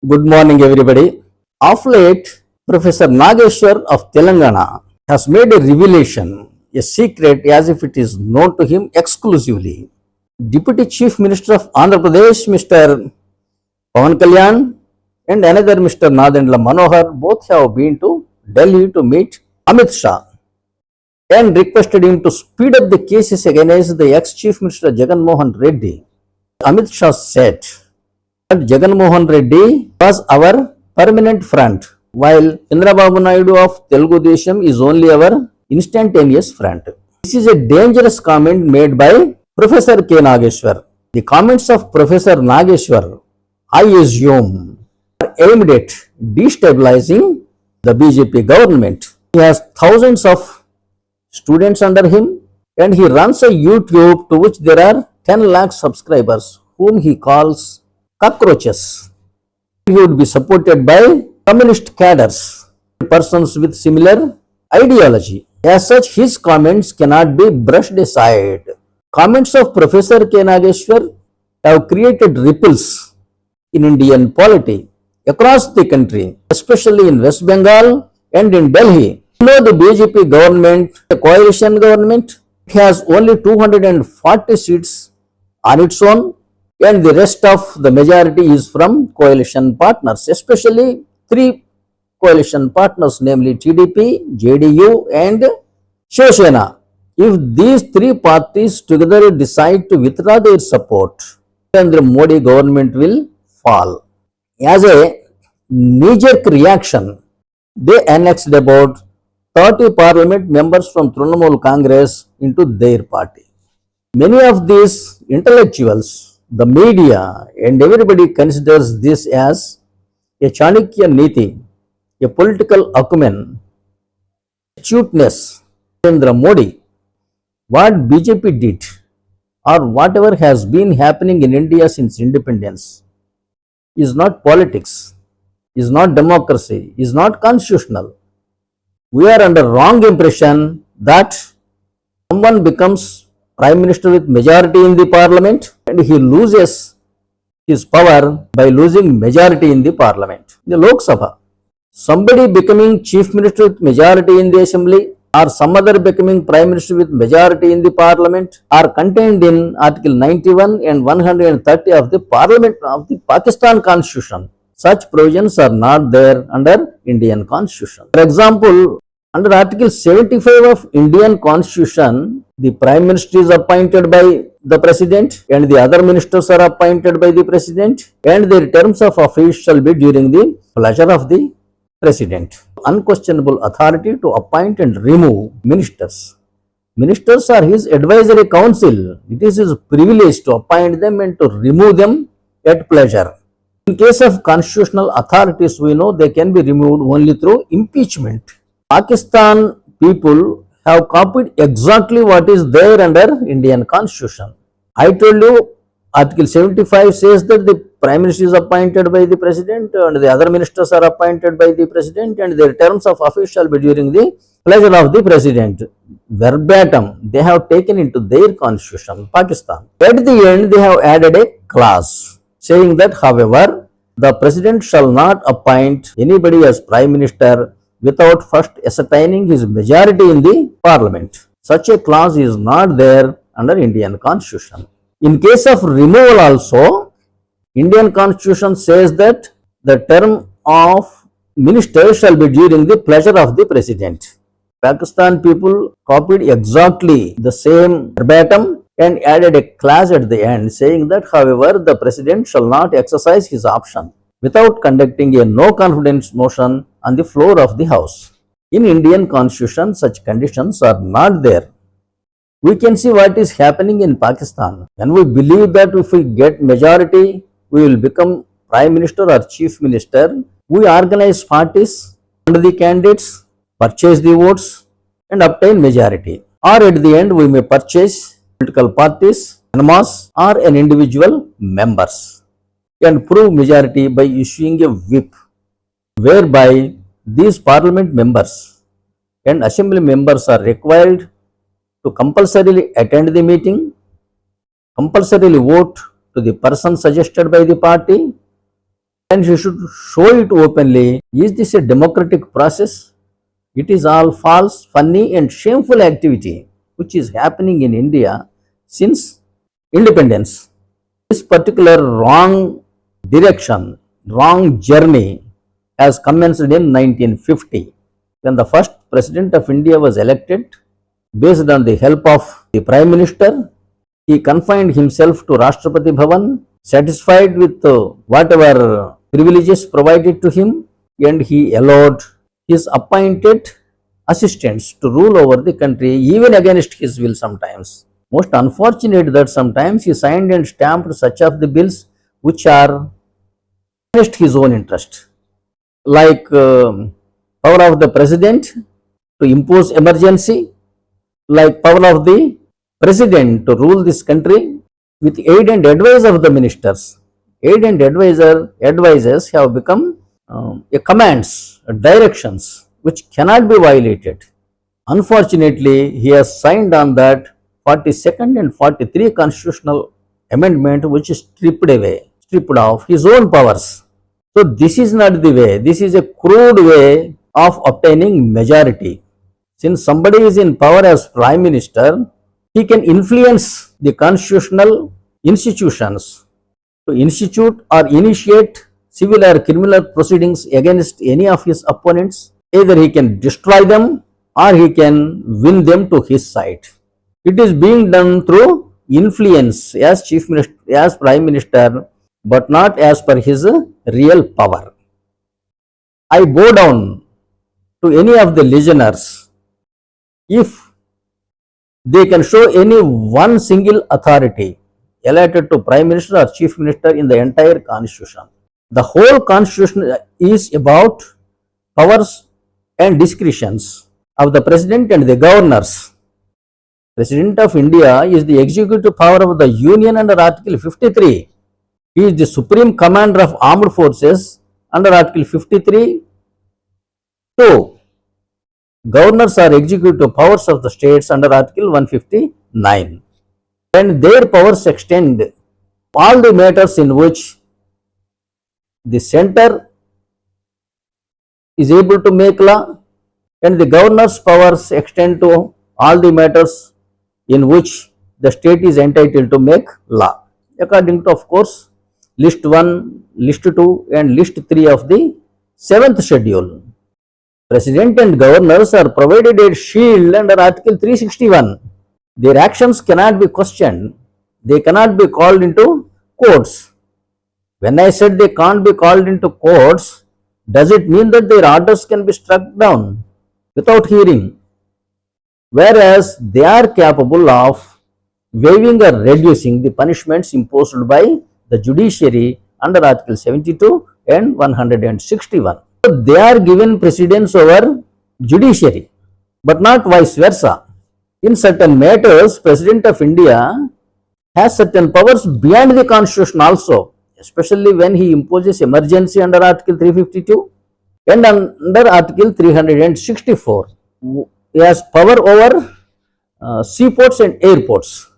Good morning, everybody. Of late, Professor Nageshwar of Telangana has made a revelation, a secret as if it is known to him exclusively. Deputy Chief Minister of Andhra Pradesh, Mr. Pawan Kalyan, and another Mr. Nadda Manohar both have been to Delhi to meet Amit Shah and requested him to speed up the cases against the ex-Chief Minister Jagan Mohan Reddy. Amit Shah said that Jagan Mohan Reddy was our permanent friend, while Chnadrababu Naidu of Telugu Desam is only our instantaneous friend. This is a dangerous comment made by Professor K. Nageshwar. The comments of Professor Nageshwar, I assume, are aimed at destabilizing the BJP government. He has thousands of students under him and he runs a YouTube to which there are 10 lakh subscribers whom he calls cockroaches. He would be supported by communist cadres, persons with similar ideology. As such, his comments cannot be brushed aside. Comments of Professor K. Nageshwar have created ripples in Indian polity across the country, especially in West Bengal and in Delhi. You know, the BJP government, the coalition government, has only 240 seats on its own, and the rest of the majority is from coalition partners, especially three coalition partners, namely TDP, JDU and Shiv Sena. If these three parties together decide to withdraw their support, then the Modi government will fall. As a knee-jerk reaction, they annexed about 30 parliament members from Trinamool Congress into their party. Many of these intellectuals, the media and everybody considers this as a Chanakya Niti, a political acumen, astuteness. Narendra Modi, what BJP did or whatever has been happening in India since independence is not politics, is not democracy, is not constitutional. We are under wrong impression that someone becomes Prime Minister with majority in the parliament and he loses his power by losing majority in the parliament, the Lok Sabha. Somebody becoming Chief Minister with majority in the assembly or some other becoming Prime Minister with majority in the parliament are contained in Article 91 and 130 of the Parliament of the Pakistan Constitution. Such provisions are not there under Indian Constitution. For example, under Article 75 of Indian Constitution, the Prime Minister is appointed by the President and the other ministers are appointed by the President and their terms of office shall be during the pleasure of the President. Unquestionable authority to appoint and remove ministers. Ministers are his advisory council. It is his privilege to appoint them and to remove them at pleasure. In case of constitutional authorities, we know they can be removed only through impeachment. Pakistan people have copied exactly what is there under Indian Constitution. I told you Article 75 says that the Prime Minister is appointed by the President and the other ministers are appointed by the President and their terms of office shall be during the pleasure of the President. Verbatim, they have taken into their constitution, Pakistan. At the end, they have added a clause saying that, however, the President shall not appoint anybody as Prime Minister without first ascertaining his majority in the Parliament. Such a clause is not there under Indian Constitution. In case of removal also, Indian Constitution says that the term of minister shall be during the pleasure of the President. Pakistan people copied exactly the same verbatim and added a clause at the end saying that, however, the President shall not exercise his option without conducting a no confidence motion on the floor of the House. In Indian Constitution, such conditions are not there. We can see what is happening in Pakistan. When we believe that if we get majority, we will become Prime Minister or Chief Minister, we organize parties under the candidates, purchase the votes and obtain majority. Or at the end, we may purchase political parties, en masse or an individual members and prove majority by issuing a whip whereby these parliament members and assembly members are required to compulsorily attend the meeting, compulsorily vote to the person suggested by the party and he should show it openly. Is this a democratic process? It is all false, funny, and shameful activity which is happening in India since independence. This particular wrong direction, wrong journey has commenced in 1950 when the first president of India was elected based on the help of the Prime Minister. He confined himself to Rashtrapati Bhavan, satisfied with whatever privileges provided to him, and he allowed his appointed assistants to rule over the country even against his will sometimes. Most unfortunate that sometimes he signed and stamped such of the bills which are against his own interest, like power of the president to impose emergency, like power of the president to rule this country with aid and advice of the ministers. Aid and advisors have become commands, directions which cannot be violated. Unfortunately, he has signed on that 42nd and 43 constitutional amendment which stripped off his own powers. So this is not the way. This is a crude way of obtaining majority. Since somebody is in power as Prime Minister, he can influence the constitutional institutions to institute or initiate civil or criminal proceedings against any of his opponents. Either he can destroy them or he can win them to his side. It is being done through influence as Chief Minister, as Prime Minister, but not as per his real power. I bow down to any of the listeners if they can show any one single authority elected to Prime Minister or Chief Minister in the entire Constitution. The whole Constitution is about powers and discretions of the President and the governors. President of India is the executive power of the Union under Article 53. He is the Supreme Commander of Armed Forces under Article 53. So, governors are executive powers of the states under Article 159. And their powers extend all the matters in which the center is able to make law, and the governor's powers extend to all the matters in which the state is entitled to make law, according to, of course, list 1, list 2 and list 3 of the 7th schedule. President and governors are provided a shield under Article 361. Their actions cannot be questioned. They cannot be called into courts. When I said they can't be called into courts, does it mean that their orders can be struck down without hearing? Whereas they are capable of waiving or reducing the punishments imposed by the judiciary under Article 72 and 161. So they are given precedence over judiciary, but not vice versa. In certain matters, President of India has certain powers beyond the Constitution also, especially when he imposes emergency under Article 352 and under Article 364. He has power over seaports and airports,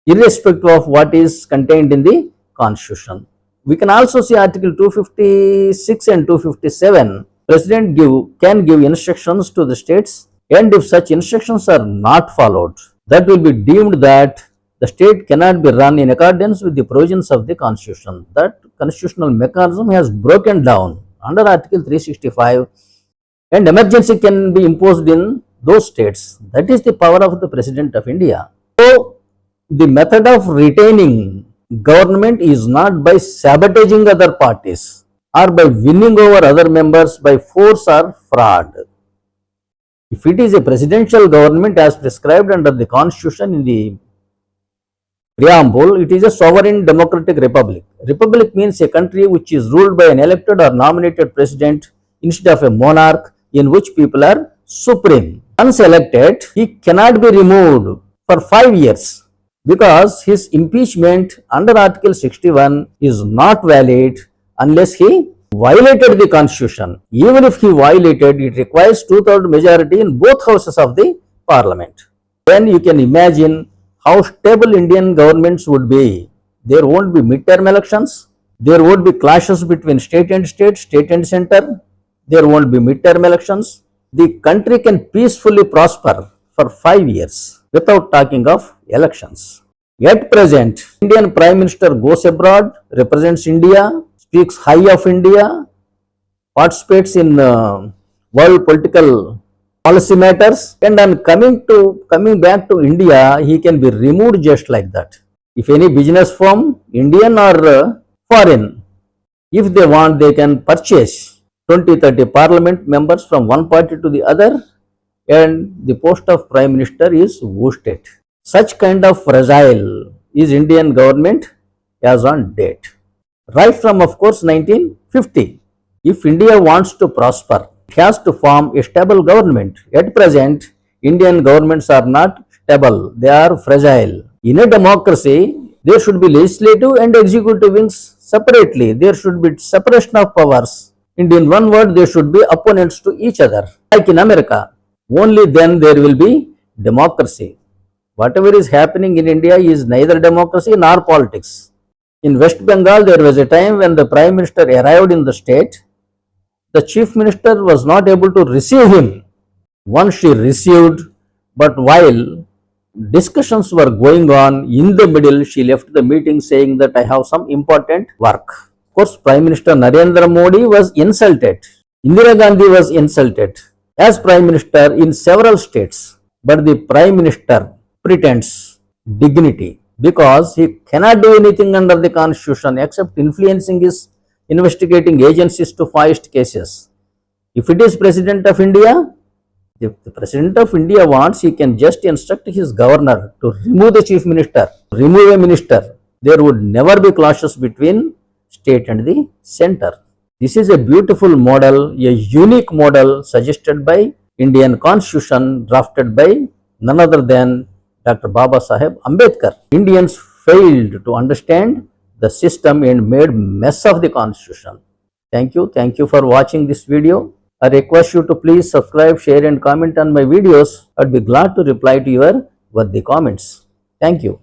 irrespective of what is contained in the Constitution. We can also see Article 256 and 257. President can give instructions to the states, and if such instructions are not followed, that will be deemed that the state cannot be run in accordance with the provisions of the Constitution. That constitutional mechanism has broken down under Article 365, and emergency can be imposed in those states. That is the power of the President of India. So, the method of retaining government is not by sabotaging other parties or by winning over other members by force or fraud. If it is a presidential government as prescribed under the Constitution in the preamble, it is a sovereign democratic republic. Republic means a country which is ruled by an elected or nominated president instead of a monarch in which people are supreme. Once elected, he cannot be removed for 5 years because his impeachment under Article 61 is not valid unless he violated the Constitution. Even if he violated, it requires 2/3 majority in both houses of the parliament. Then you can imagine how stable Indian governments would be. There won't be midterm elections, There won't be clashes between state and state, state and center. There won't be midterm elections. The country can peacefully prosper for 5 years without talking of elections. At present, Indian Prime Minister goes abroad, represents India, speaks high of India, participates in world political policy matters, and on coming back to India, he can be removed just like that. If any business firm, Indian or foreign, if they want, they can purchase 20-30 parliament members from one party to the other, and the post of Prime Minister is boosted. Such kind of fragile is Indian government as on date. Right from, of course, 1950. If India wants to prosper, it has to form a stable government. At present, Indian governments are not stable, they are fragile. In a democracy, there should be legislative and executive wings separately. There should be separation of powers. And in one word, there should be opponents to each other. Like in America, only then there will be democracy. Whatever is happening in India is neither democracy nor politics. In West Bengal, there was a time when the Prime Minister arrived in the state. The Chief Minister was not able to receive him. Once she received, but while discussions were going on, in the middle, she left the meeting saying that I have some important work. Of course, Prime Minister Narendra Modi was insulted. Indira Gandhi was insulted as Prime Minister in several states. But the Prime Minister pretends dignity because he cannot do anything under the Constitution except influencing his investigating agencies to foist cases. If it is President of India, if the President of India wants, he can just instruct his governor to remove the Chief Minister, remove a minister. There would never be clashes between state and the center. This is a beautiful model, a unique model suggested by Indian Constitution, drafted by none other than Dr. Baba Saheb Ambedkar. Indians failed to understand the system and made mess of the Constitution. Thank you. Thank you for watching this video. I request you to please subscribe, share and comment on my videos. I'd be glad to reply to your worthy comments. Thank you.